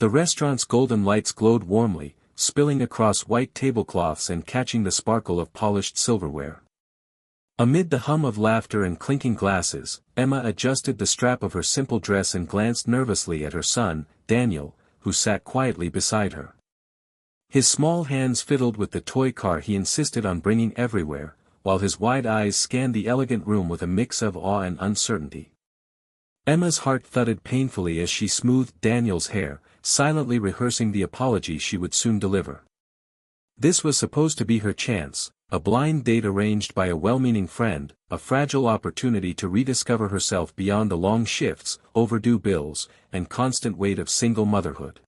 The restaurant's golden lights glowed warmly, spilling across white tablecloths and catching the sparkle of polished silverware. Amid the hum of laughter and clinking glasses, Emma adjusted the strap of her simple dress and glanced nervously at her son, Daniel, who sat quietly beside her. His small hands fiddled with the toy car he insisted on bringing everywhere, while his wide eyes scanned the elegant room with a mix of awe and uncertainty. Emma's heart thudded painfully as she smoothed Daniel's hair, silently rehearsing the apology she would soon deliver. This was supposed to be her chance, a blind date arranged by a well-meaning friend, a fragile opportunity to rediscover herself beyond the long shifts, overdue bills, and constant weight of single motherhood.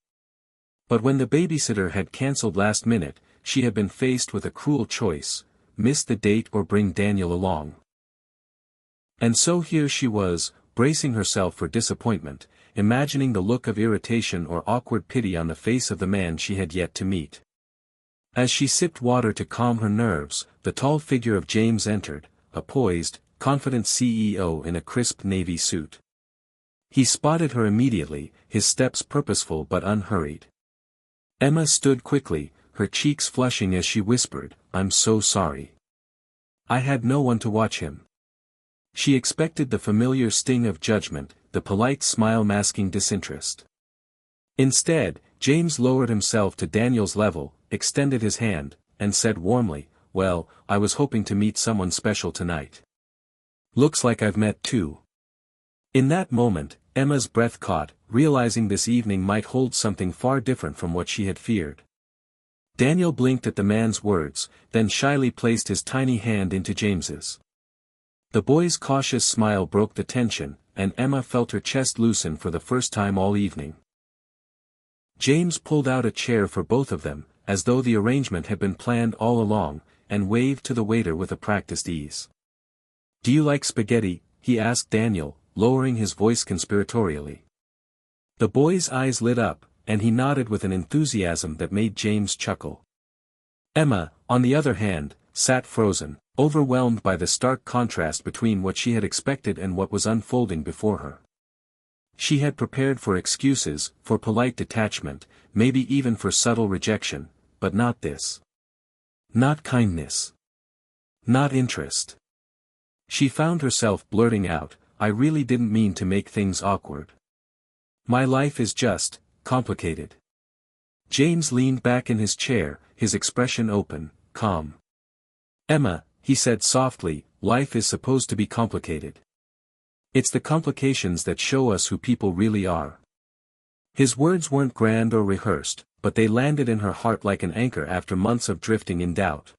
But when the babysitter had cancelled last minute, she had been faced with a cruel choice: miss the date or bring Daniel along. And so here she was, bracing herself for disappointment, imagining the look of irritation or awkward pity on the face of the man she had yet to meet. As she sipped water to calm her nerves, the tall figure of James entered, a poised, confident CEO in a crisp navy suit. He spotted her immediately, his steps purposeful but unhurried. Emma stood quickly, her cheeks flushing as she whispered, "I'm so sorry. I had no one to watch him." She expected the familiar sting of judgment, the polite smile masking disinterest. Instead, James lowered himself to Daniel's level, extended his hand, and said warmly, "Well, I was hoping to meet someone special tonight. Looks like I've met two." In that moment, Emma's breath caught, realizing this evening might hold something far different from what she had feared. Daniel blinked at the man's words, then shyly placed his tiny hand into James's. The boy's cautious smile broke the tension, and Emma felt her chest loosen for the first time all evening. James pulled out a chair for both of them, as though the arrangement had been planned all along, and waved to the waiter with a practiced ease. "Do you like spaghetti?" he asked Daniel, lowering his voice conspiratorially. The boy's eyes lit up, and he nodded with an enthusiasm that made James chuckle. Emma, on the other hand, sat frozen, overwhelmed by the stark contrast between what she had expected and what was unfolding before her. She had prepared for excuses, for polite detachment, maybe even for subtle rejection, but not this. Not kindness. Not interest. She found herself blurting out, "I really didn't mean to make things awkward. My life is just, complicated." James leaned back in his chair, his expression open, calm. "Emma," he said softly, "life is supposed to be complicated. It's the complications that show us who people really are." His words weren't grand or rehearsed, but they landed in her heart like an anchor after months of drifting in doubt.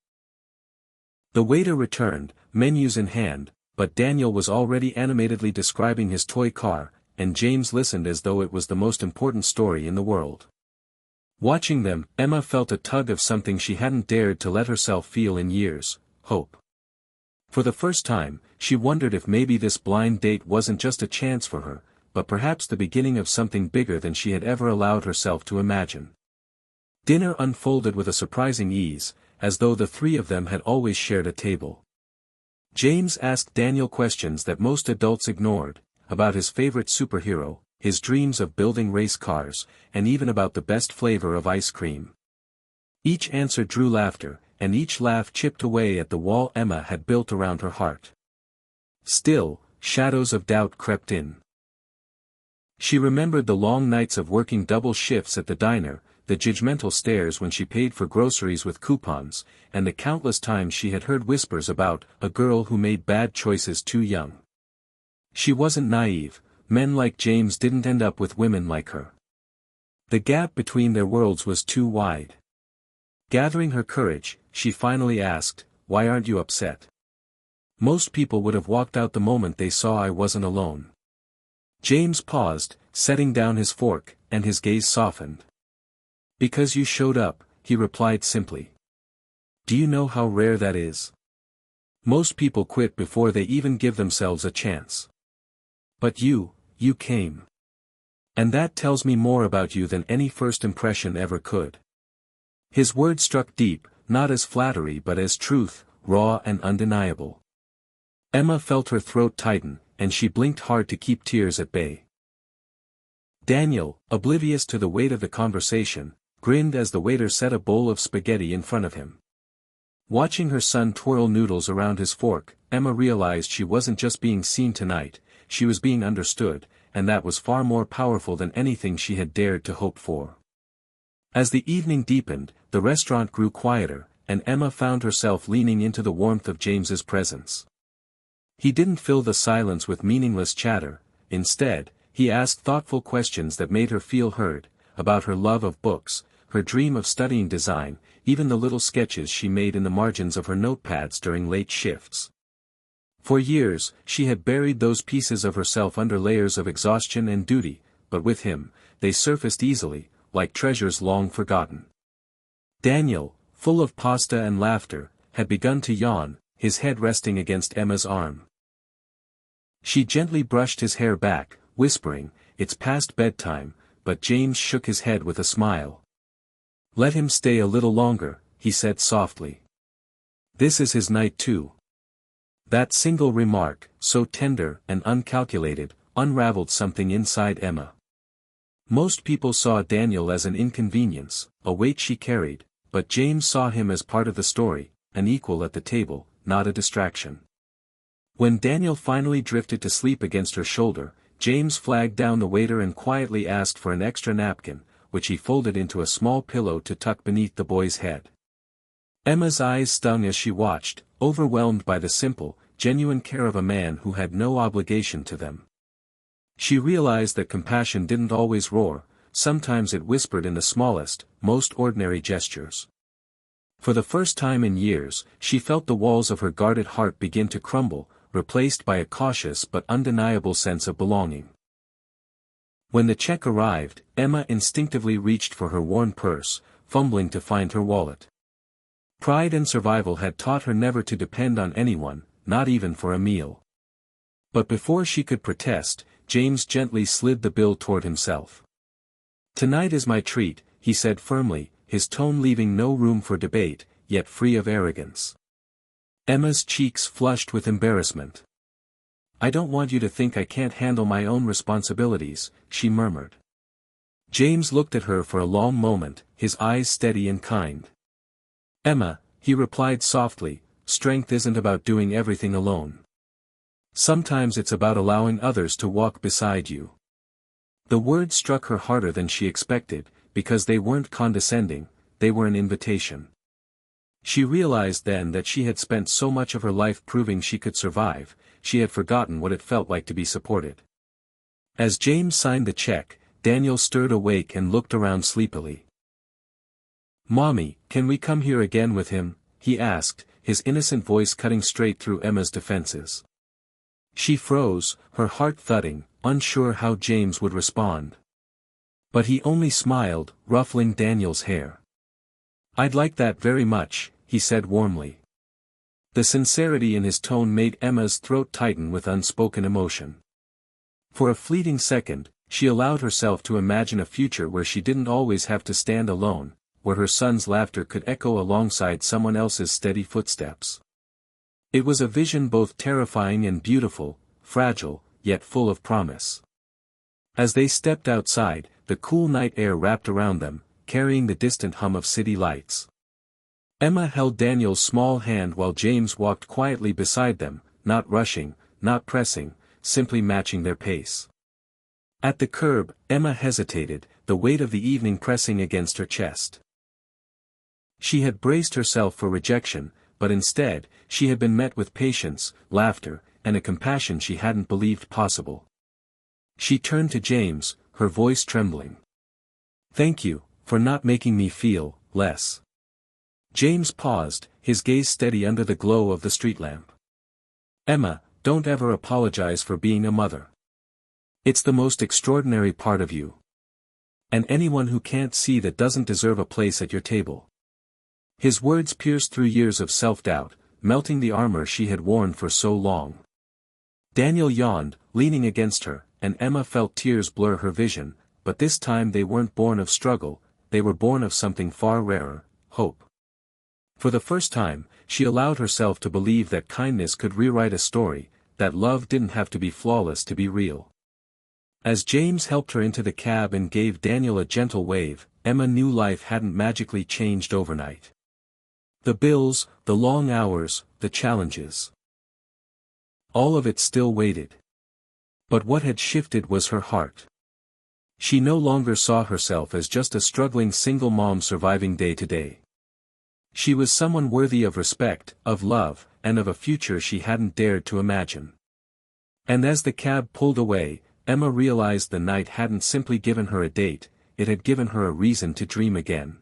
The waiter returned, menus in hand, but Daniel was already animatedly describing his toy car, and James listened as though it was the most important story in the world. Watching them, Emma felt a tug of something she hadn't dared to let herself feel in years: hope. For the first time, she wondered if maybe this blind date wasn't just a chance for her, but perhaps the beginning of something bigger than she had ever allowed herself to imagine. Dinner unfolded with a surprising ease, as though the three of them had always shared a table. James asked Daniel questions that most adults ignored, about his favorite superhero, his dreams of building race cars, and even about the best flavor of ice cream. Each answer drew laughter, and each laugh chipped away at the wall Emma had built around her heart. Still, shadows of doubt crept in. She remembered the long nights of working double shifts at the diner, the judgmental stares when she paid for groceries with coupons, and the countless times she had heard whispers about a girl who made bad choices too young. She wasn't naive, men like James didn't end up with women like her. The gap between their worlds was too wide. Gathering her courage, she finally asked, "Why aren't you upset?" "Most people would have walked out the moment they saw I wasn't alone." James paused, setting down his fork, and his gaze softened. "Because you showed up," he replied simply. "Do you know how rare that is? Most people quit before they even give themselves a chance. But you came. And that tells me more about you than any first impression ever could." His words struck deep, not as flattery but as truth, raw and undeniable. Emma felt her throat tighten, and she blinked hard to keep tears at bay. Daniel, oblivious to the weight of the conversation, grinned as the waiter set a bowl of spaghetti in front of him. Watching her son twirl noodles around his fork, Emma realized she wasn't just being seen tonight, she was being understood, and that was far more powerful than anything she had dared to hope for. As the evening deepened, the restaurant grew quieter, and Emma found herself leaning into the warmth of James's presence. He didn't fill the silence with meaningless chatter, instead, he asked thoughtful questions that made her feel heard, about her love of books, her dream of studying design, even the little sketches she made in the margins of her notepads during late shifts. For years, she had buried those pieces of herself under layers of exhaustion and duty, but with him, they surfaced easily, like treasures long forgotten. Daniel, full of pasta and laughter, had begun to yawn, his head resting against Emma's arm. She gently brushed his hair back, whispering, "It's past bedtime," but James shook his head with a smile. "Let him stay a little longer," he said softly. "This is his night too." That single remark, so tender and uncalculated, unraveled something inside Emma. Most people saw Daniel as an inconvenience, a weight she carried, but James saw him as part of the story, an equal at the table, not a distraction. When Daniel finally drifted to sleep against her shoulder, James flagged down the waiter and quietly asked for an extra napkin, which he folded into a small pillow to tuck beneath the boy's head. Emma's eyes stung as she watched, overwhelmed by the simple, genuine care of a man who had no obligation to them. She realized that compassion didn't always roar, sometimes it whispered in the smallest, most ordinary gestures. For the first time in years, she felt the walls of her guarded heart begin to crumble, replaced by a cautious but undeniable sense of belonging. When the check arrived, Emma instinctively reached for her worn purse, fumbling to find her wallet. Pride and survival had taught her never to depend on anyone, not even for a meal. But before she could protest, James gently slid the bill toward himself. "Tonight is my treat," he said firmly, his tone leaving no room for debate, yet free of arrogance. Emma's cheeks flushed with embarrassment. "I don't want you to think I can't handle my own responsibilities," she murmured. James looked at her for a long moment, his eyes steady and kind. "Emma," he replied softly, "strength isn't about doing everything alone. Sometimes it's about allowing others to walk beside you." The words struck her harder than she expected, because they weren't condescending, they were an invitation. She realized then that she had spent so much of her life proving she could survive, she had forgotten what it felt like to be supported. As James signed the check, Daniel stirred awake and looked around sleepily. "Mommy, can we come here again with him?" he asked, his innocent voice cutting straight through Emma's defenses. She froze, her heart thudding, unsure how James would respond. But he only smiled, ruffling Daniel's hair. "I'd like that very much," he said warmly. The sincerity in his tone made Emma's throat tighten with unspoken emotion. For a fleeting second, she allowed herself to imagine a future where she didn't always have to stand alone, where her son's laughter could echo alongside someone else's steady footsteps. It was a vision both terrifying and beautiful, fragile, yet full of promise. As they stepped outside, the cool night air wrapped around them, carrying the distant hum of city lights. Emma held Daniel's small hand while James walked quietly beside them, not rushing, not pressing, simply matching their pace. At the curb, Emma hesitated, the weight of the evening pressing against her chest. She had braced herself for rejection, but instead, she had been met with patience, laughter, and a compassion she hadn't believed possible. She turned to James, her voice trembling. "Thank you, for not making me feel less." James paused, his gaze steady under the glow of the street lamp. "Emma, don't ever apologize for being a mother. It's the most extraordinary part of you. And anyone who can't see that doesn't deserve a place at your table." His words pierced through years of self-doubt, melting the armor she had worn for so long. Daniel yawned, leaning against her, and Emma felt tears blur her vision, but this time they weren't born of struggle, they were born of something far rarer, hope. For the first time, she allowed herself to believe that kindness could rewrite a story, that love didn't have to be flawless to be real. As James helped her into the cab and gave Daniel a gentle wave, Emma knew life hadn't magically changed overnight. The bills, the long hours, the challenges. All of it still waited. But what had shifted was her heart. She no longer saw herself as just a struggling single mom surviving day to day. She was someone worthy of respect, of love, and of a future she hadn't dared to imagine. And as the cab pulled away, Emma realized the night hadn't simply given her a date, it had given her a reason to dream again.